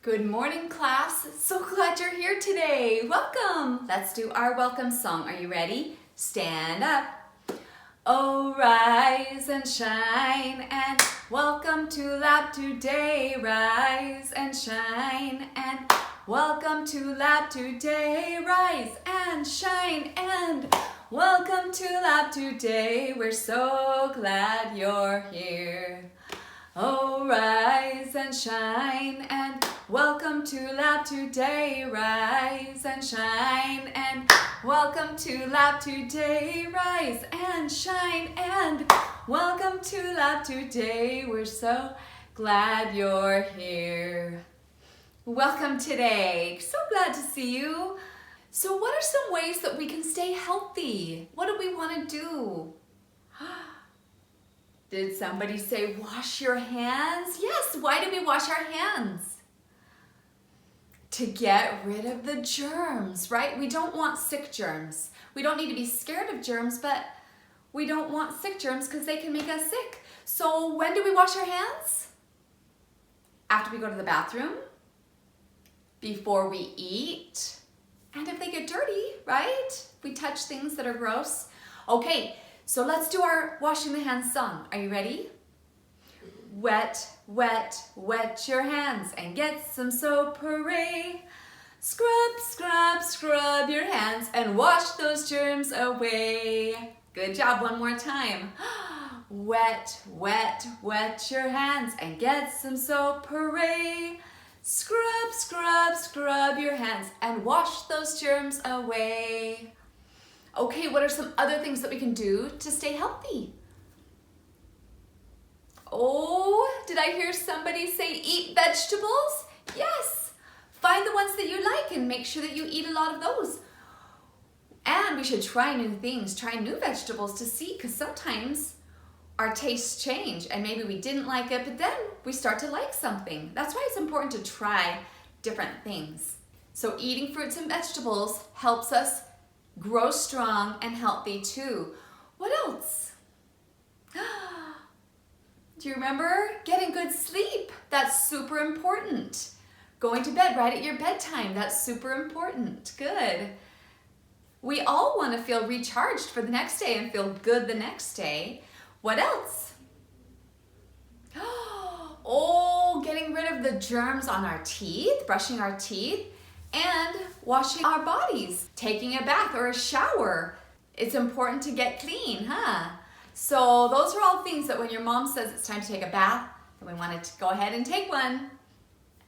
Good morning, class. So glad you're here today. Welcome. Let's do our welcome song. Are you ready? Stand up. Oh, rise and shine and welcome to lab today. Rise and shine and welcome to lab today. Rise and shine and welcome to lab today. We're so glad you're here. Oh, rise and shine and welcome to lab today. Rise and shine and welcome to lab today. Rise and shine and welcome to lab today. We're so glad you're here. Welcome today. So glad to see you. So what are some ways that we can stay healthy? What do we want to do? Did somebody say wash your hands? Yes, why do we wash our hands? To get rid of the germs, right? We don't want sick germs. We don't need to be scared of germs, but we don't want sick germs because they can make us sick. So when do we wash our hands? After we go to the bathroom, before we eat, and if they get dirty, right? We touch things that are gross. Okay. So let's do our washing the hands song. Are you ready? Wet, wet, wet your hands and get some soap, hooray. Scrub, scrub, scrub your hands and wash those germs away. Good job, one more time. Wet, wet, wet your hands and get some soap, hooray. Scrub, scrub, scrub your hands and wash those germs away. Okay, what are some other things that we can do to stay healthy? Oh, did I hear somebody say eat vegetables? Yes, find the ones that you like and make sure that you eat a lot of those. And we should try new things, try new vegetables to see, because sometimes our tastes change and maybe we didn't like it, but then we start to like something. That's why it's important to try different things. So eating fruits and vegetables helps us grow strong and healthy too. What else? Do you remember? Getting good sleep. That's super important. Going to bed right at your bedtime. That's super important. Good. We all want to feel recharged for the next day and feel good the next day. What else? Oh, getting rid of the germs on our teeth, brushing our teeth, and washing our bodies, taking a bath or a shower. It's important to get clean, huh? So those are all things that when your mom says it's time to take a bath, then we want to go ahead and take one.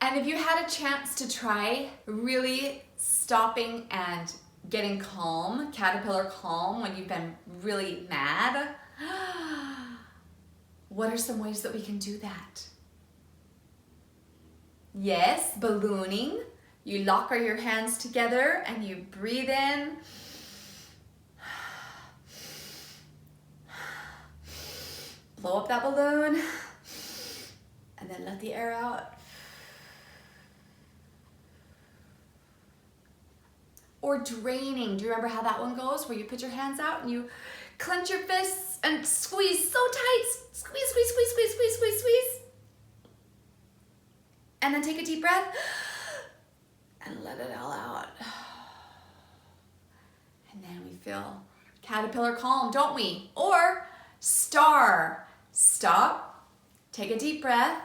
And if you had a chance to try really stopping and getting calm, caterpillar calm, when you've been really mad, what are some ways that we can do that? Yes, ballooning. You lock your hands together and you breathe in. Blow up that balloon and then let the air out. Or draining. Do you remember how that one goes? Where you put your hands out and you clench your fists and squeeze so tight. Squeeze, squeeze, squeeze, squeeze, squeeze, squeeze, squeeze. And then take a deep breath. And let it all out. And then we feel caterpillar calm, don't we? Or star. Stop, take a deep breath,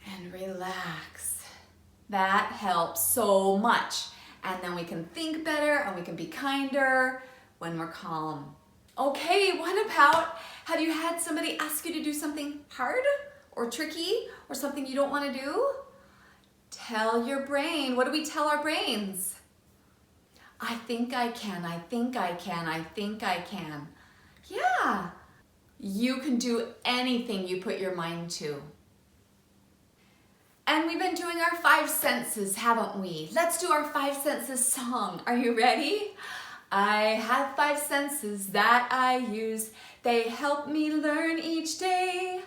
and relax. That helps so much. And then we can think better and we can be kinder when we're calm. Okay, what about, have you had somebody ask you to do something hard or tricky or something you don't want to do? Tell your brain. What do we tell our brains? I think I can, I think I can, I think I can. Yeah, you can do anything you put your mind to. And we've been doing our 5 senses, haven't we? Let's do our 5 senses song. Are you ready? I have 5 senses that I use. They help me learn each day.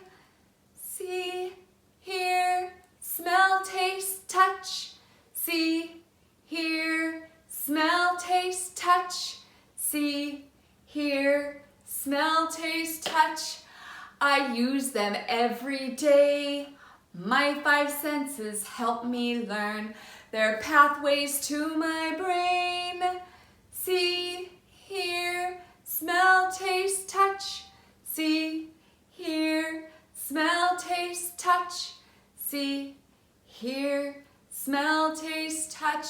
See, hear, smell, taste, touch. See, hear, smell, taste, touch. See, hear, smell, taste, touch. I use them every day. My five senses help me learn. They're pathways to my brain. See, hear, smell, taste, touch. See, hear, smell, taste, touch. See, hear, smell, taste, touch.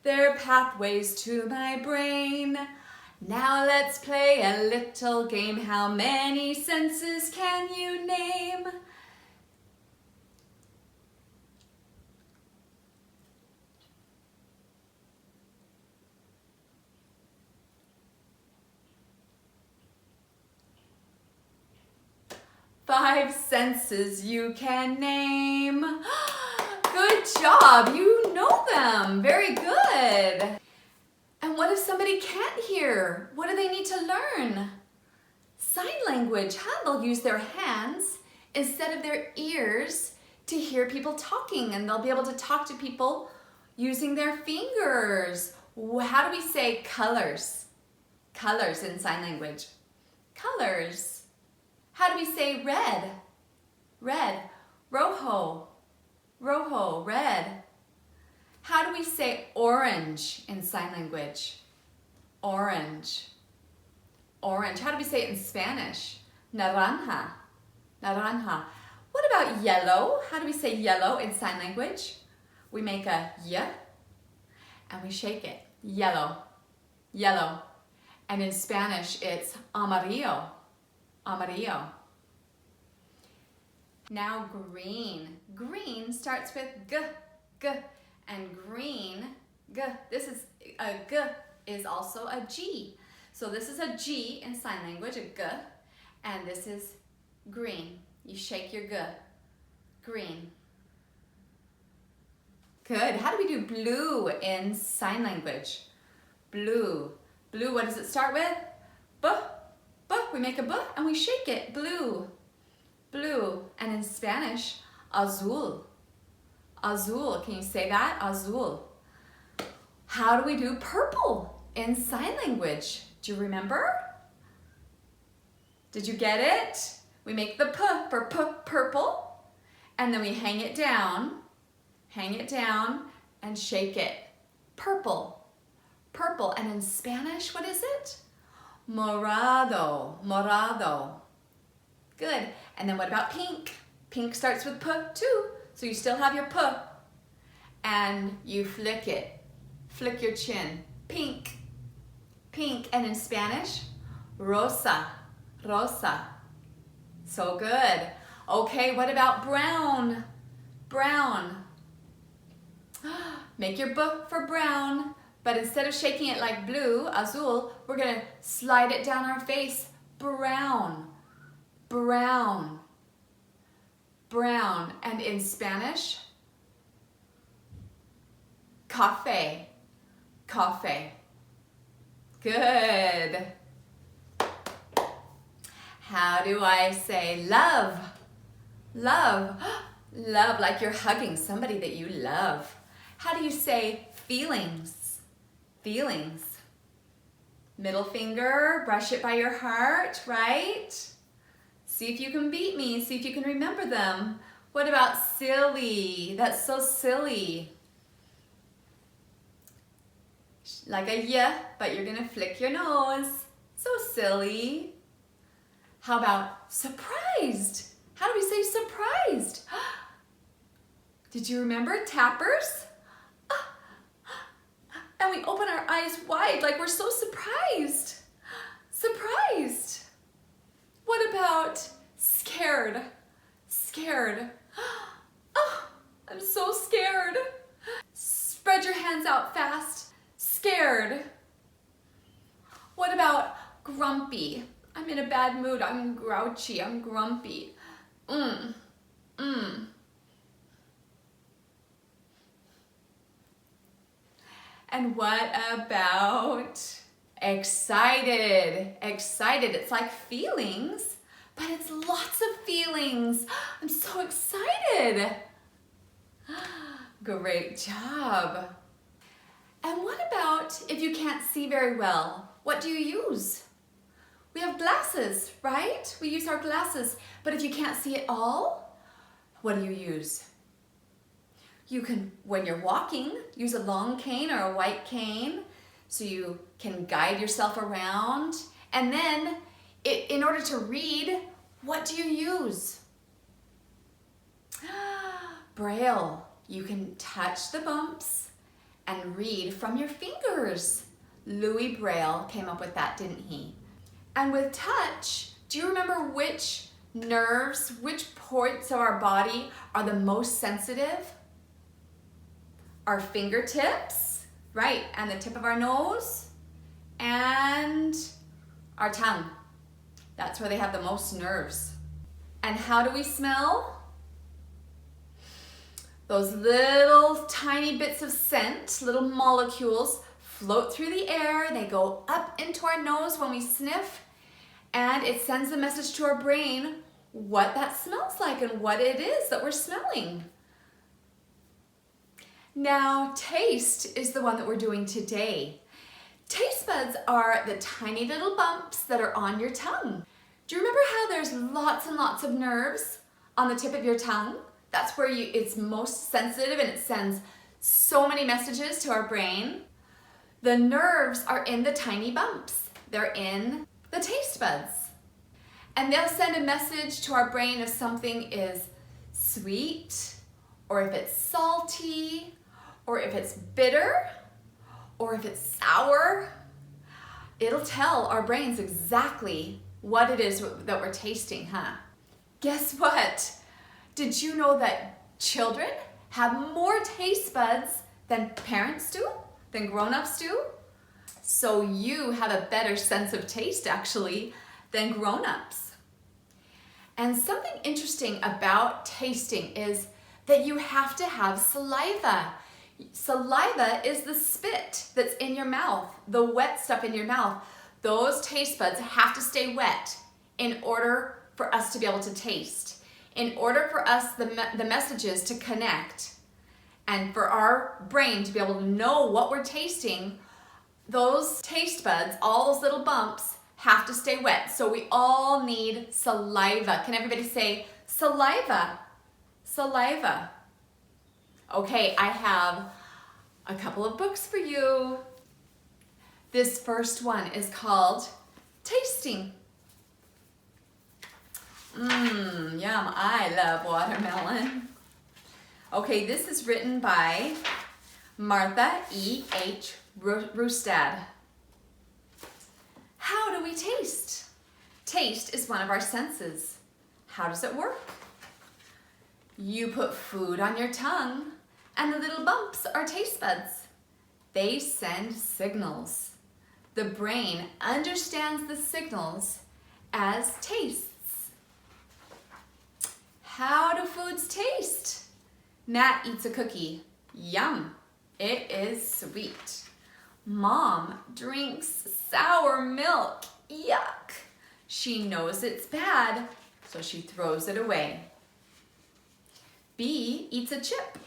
They're pathways to my brain. Now let's play a little game. How many senses can you name? Five senses you can name. Good job, you know them. Very good. And what if somebody can't hear? What do they need to learn? Sign language. How they'll use their hands instead of their ears to hear people talking, and they'll be able to talk to people using their fingers. How do we say colors? Colors in sign language. Colors. How do we say red? Red. Rojo. Rojo. Red. How do we say orange in sign language? Orange. Orange. How do we say it in Spanish? Naranja. Naranja. What about yellow? How do we say yellow in sign language? We make a y and we shake it. Yellow. Yellow. And in Spanish, it's amarillo. Amarillo. Now green. Green starts with g, g, and green, g. This is a g is also a g. So this is a g in sign language, a g, and this is green. You shake your g. Green. Good. How do we do blue in sign language? Blue. Blue, what does it start with? B. B. We make a b and we shake it. Blue. Blue. And in Spanish, azul. Azul. Can you say that? Azul. How do we do purple in sign language? Do you remember? Did you get it? We make the p for purple, and then we hang it down and shake it. Purple. Purple. And in Spanish, what is it? Morado. Morado. Good. And then what about pink? Pink starts with p too. So you still have your p. And you flick it. Flick your chin. Pink. Pink. And in Spanish, rosa. Rosa. So good. Okay, what about brown? Brown. Make your b for brown. But instead of shaking it like blue, azul, we're gonna slide it down our face. Brown. Brown. Brown. And in Spanish, café. Café. Good. How do I say love? Love. Love, like you're hugging somebody that you love. How do you say feelings? Feelings. Middle finger, brush it by your heart, right? See if you can beat me. See if you can remember them. What about silly? That's so silly. Like a y, but you're gonna flick your nose. So silly. How about surprised? How do we say surprised? Did you remember tappers? And we open our eyes wide like we're so surprised. Surprised. What about scared? Scared. Oh, I'm so scared. Spread your hands out fast. Scared. What about grumpy? I'm in a bad mood. I'm grouchy. I'm grumpy. And what about excited? Excited. It's like feelings, but it's lots of feelings. I'm so excited. Great job. And what about if you can't see very well? What do you use? We have glasses, right? We use our glasses. But if you can't see at all, what do you use? You can, when you're walking, use a long cane or a white cane so you can guide yourself around. And then, in order to read, what do you use? Braille. You can touch the bumps and read from your fingers. Louis Braille came up with that, didn't he? And with touch, do you remember which nerves, which parts of our body are the most sensitive? Our fingertips, right? And the tip of our nose and our tongue. That's where they have the most nerves. And how do we smell? Those little tiny bits of scent, little molecules, float through the air. They go up into our nose when we sniff, and it sends a message to our brain what that smells like and what it is that we're smelling. Now, taste is the one that we're doing today. Taste buds are the tiny little bumps that are on your tongue. Do you remember how there's lots and lots of nerves on the tip of your tongue? That's where it's most sensitive and it sends so many messages to our brain. The nerves are in the tiny bumps. They're in the taste buds. And they'll send a message to our brain if something is sweet, or if it's salty, or if it's bitter, or if it's sour. It'll tell our brains exactly what it is that we're tasting, huh? Guess what? Did you know that children have more taste buds than parents do, than grown-ups do? So you have a better sense of taste, actually, than grown-ups. And something interesting about tasting is that you have to have saliva. Saliva is the spit that's in your mouth, the wet stuff in your mouth. Those taste buds have to stay wet in order for us to be able to taste. In order for us, the messages to connect, and for our brain to be able to know what we're tasting, those taste buds, all those little bumps, have to stay wet. So we all need saliva. Can everybody say saliva? Saliva. Okay, I have a couple of books for you. This first one is called Tasting. Yum, I love watermelon. Okay, this is written by Martha E. H. Rustad. How do we taste? Taste is one of our senses. How does it work? You put food on your tongue, and the little bumps are taste buds. They send signals. The brain understands the signals as tastes. How do foods taste? Matt eats a cookie. Yum, it is sweet. Mom drinks sour milk. Yuck. She knows it's bad, so she throws it away. B eats a chip.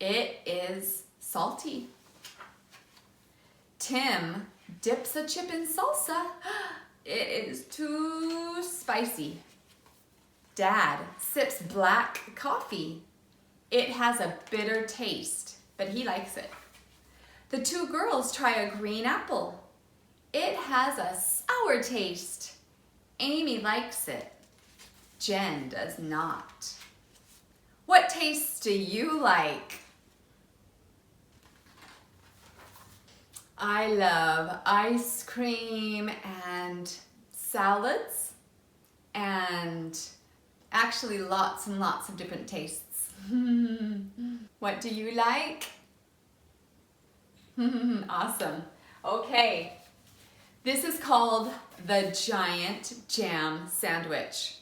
It is salty. Tim dips a chip in salsa. It is too spicy. Dad sips black coffee. It has a bitter taste, but he likes it. The two girls try a green apple. It has a sour taste. Amy likes it. Jen does not. What tastes do you like? I love ice cream and salads and actually lots and lots of different tastes. What do you like? Awesome. Okay. This is called the Giant Jam Sandwich.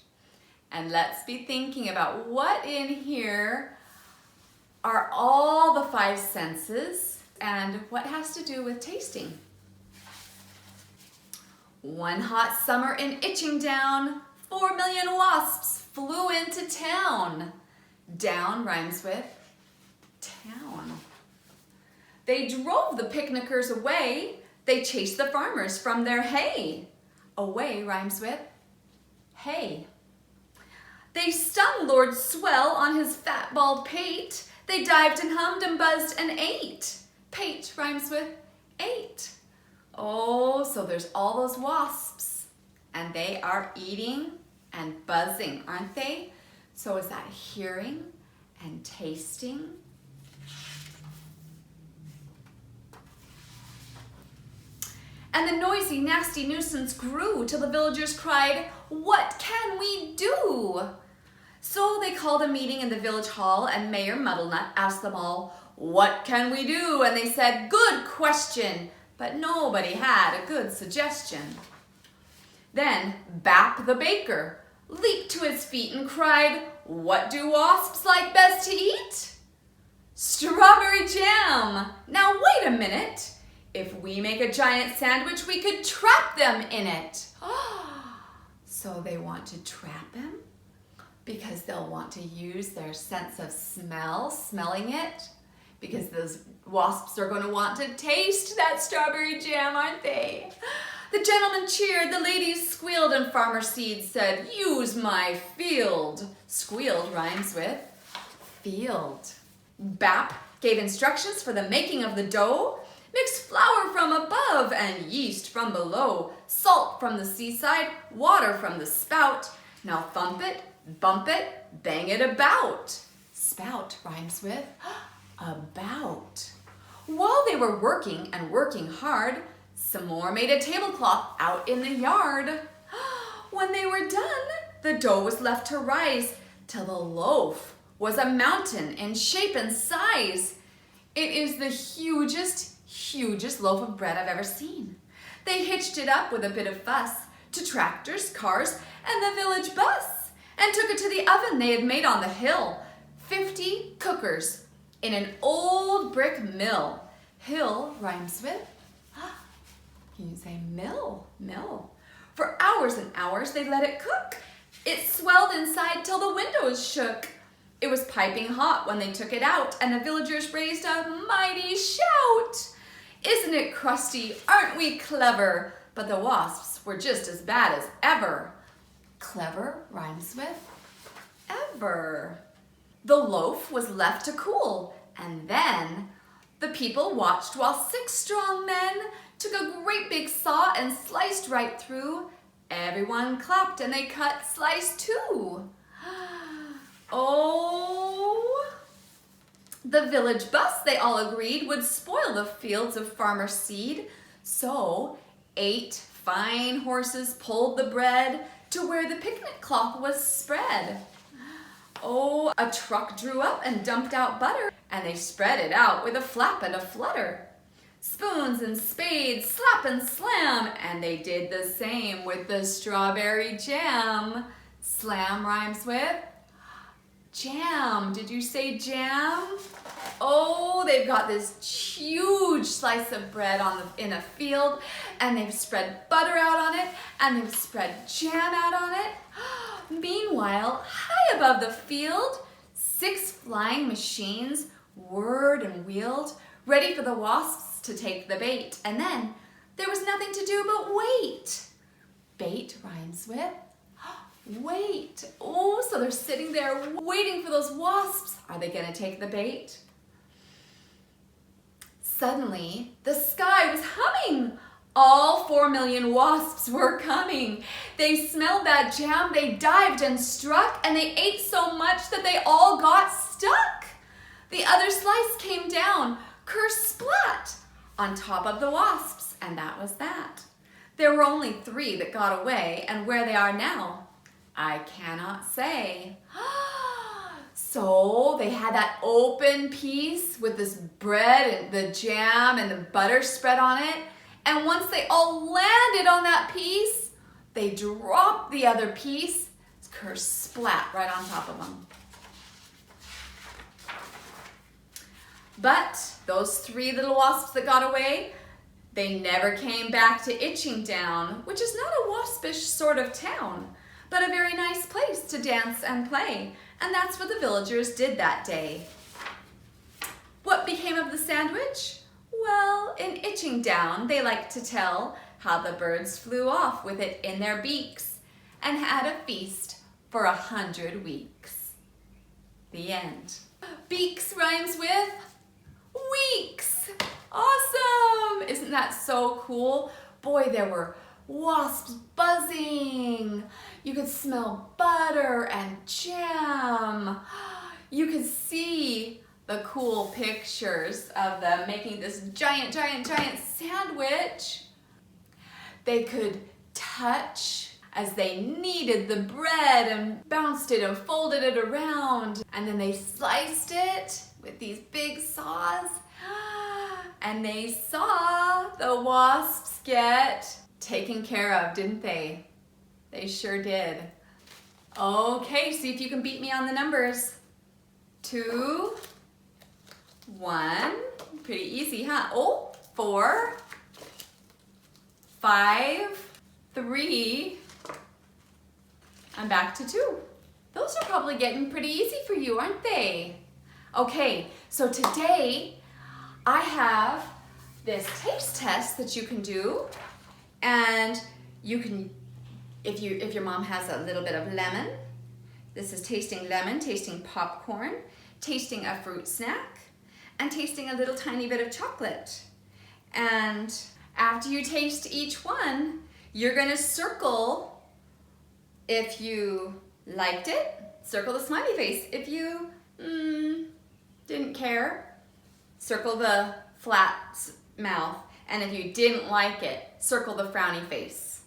And let's be thinking about what in here are all the five senses and what has to do with tasting. One hot summer in Itchingdown, 4 million wasps flew into town. Down rhymes with town. They drove the picnickers away. They chased the farmers from their hay. Away rhymes with hay. They stung Lord Swell on his fat bald pate. They dived and hummed and buzzed and ate. Pate rhymes with ate. Oh, so there's all those wasps, and they are eating and buzzing, aren't they? So is that hearing and tasting? And the noisy, nasty nuisance grew till the villagers cried, "What can we do?" So they called a meeting in the village hall, and Mayor Muddlenut asked them all, "What can we do?" And they said, "Good question," but nobody had a good suggestion. Then Bap the baker leaped to his feet and cried, "What do wasps like best to eat?" "Strawberry jam." "Now wait a minute. If we make a giant sandwich, we could trap them in it." So they want to trap him because they'll want to use their sense of smell, smelling it, because those wasps are going to want to taste that strawberry jam, aren't they? The gentlemen cheered, the ladies squealed, and Farmer Seed said, "Use my field." Squealed rhymes with field. Bap gave instructions for the making of the dough. Mix flour from above and yeast from below, salt from the seaside, water from the spout. Now thump it, bump it, bang it about. Spout rhymes with about. While they were working and working hard, some more made a tablecloth out in the yard. When they were done, the dough was left to rise till the loaf was a mountain in shape and size. It is the hugest loaf of bread I've ever seen. They hitched it up with a bit of fuss to tractors, cars, and the village bus, and took it to the oven they had made on the hill. 50 cookers in an old brick mill. Hill rhymes with, can you say mill? Mill. For hours and hours they let it cook. It swelled inside till the windows shook. It was piping hot when they took it out, and the villagers raised a mighty shout. "Isn't it crusty? Aren't we clever?" But the wasps were just as bad as ever. Clever rhymes with ever. The loaf was left to cool, and then the people watched while 6 strong men took a great big saw and sliced right through. Everyone clapped and they cut slice too. Oh, the village bus, they all agreed, would spoil the fields of Farmer Seed. So 8 fine horses pulled the bread to where the picnic cloth was spread. Oh, a truck drew up and dumped out butter, and they spread it out with a flap and a flutter. Spoons and spades, slap and slam, and they did the same with the strawberry jam. Slam rhymes with jam. Did you say jam? Oh, they've got this huge slice of bread in a field, and they've spread butter out on it, and they've spread jam out on it. Meanwhile, high above the field, 6 flying machines whirred and wheeled, ready for the wasps to take the bait. And then there was nothing to do but wait. Bait rhymes with wait. Oh, so they're sitting there waiting for those wasps. Are they going to take the bait? Suddenly, the sky was humming. All 4 million wasps were coming. They smelled that jam, they dived and struck, and they ate so much that they all got stuck. The other slice came down, ker-splat, on top of the wasps, and that was that. There were only 3 that got away, and where they are now, I cannot say. So they had that open piece with this bread and the jam and the butter spread on it. And once they all landed on that piece, they dropped the other piece, ker-splat, right on top of them. But those 3 little wasps that got away, they never came back to Itching Down, which is not a waspish sort of town, but a very nice place to dance and play. And that's what the villagers did that day. What became of the sandwich? Well, in Itching Down, they like to tell how the birds flew off with it in their beaks and had a feast for 100 weeks. The end. Beaks rhymes with weeks. Awesome! Isn't that so cool? Boy, there were wasps buzzing. You could smell butter and jam. You could see the cool pictures of them making this giant sandwich. They could touch as they kneaded the bread and bounced it and folded it around. And then they sliced it with these big saws. And they saw the wasps get taken care of, didn't they? They sure did. Okay, see if you can beat me on the numbers. 2, 1, pretty easy, huh? Oh, 4, 5, 3, I'm back to 2. Those are probably getting pretty easy for you, aren't they? Okay, so today I have this taste test that you can do, and you can, if your mom has a little bit of lemon, this is tasting lemon, tasting popcorn, tasting a fruit snack, and tasting a little tiny bit of chocolate. And after you taste each one, you're gonna circle if you liked it, circle the smiley face. If you didn't care, circle the flat mouth. And if you didn't like it, circle the frowny face.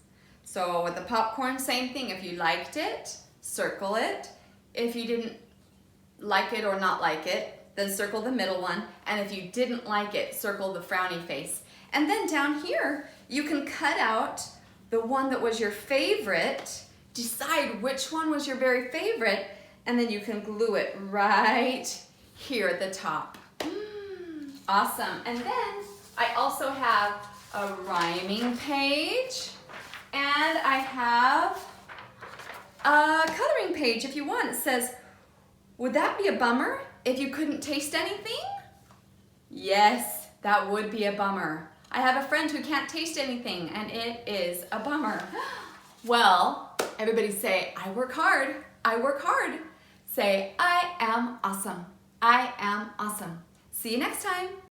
So with the popcorn, same thing. If you liked it, circle it. If you didn't like it or not like it, then circle the middle one. And if you didn't like it, circle the frowny face. And then down here, you can cut out the one that was your favorite, decide which one was your very favorite, and then you can glue it right here at the top. Awesome. And then I also have a rhyming page, and I have a coloring page if you want. It says, would that be a bummer if you couldn't taste anything? Yes, that would be a bummer. I have a friend who can't taste anything, and it is a bummer. Well, everybody say, I work hard. I work hard. Say, I am awesome. I am awesome. See you next time.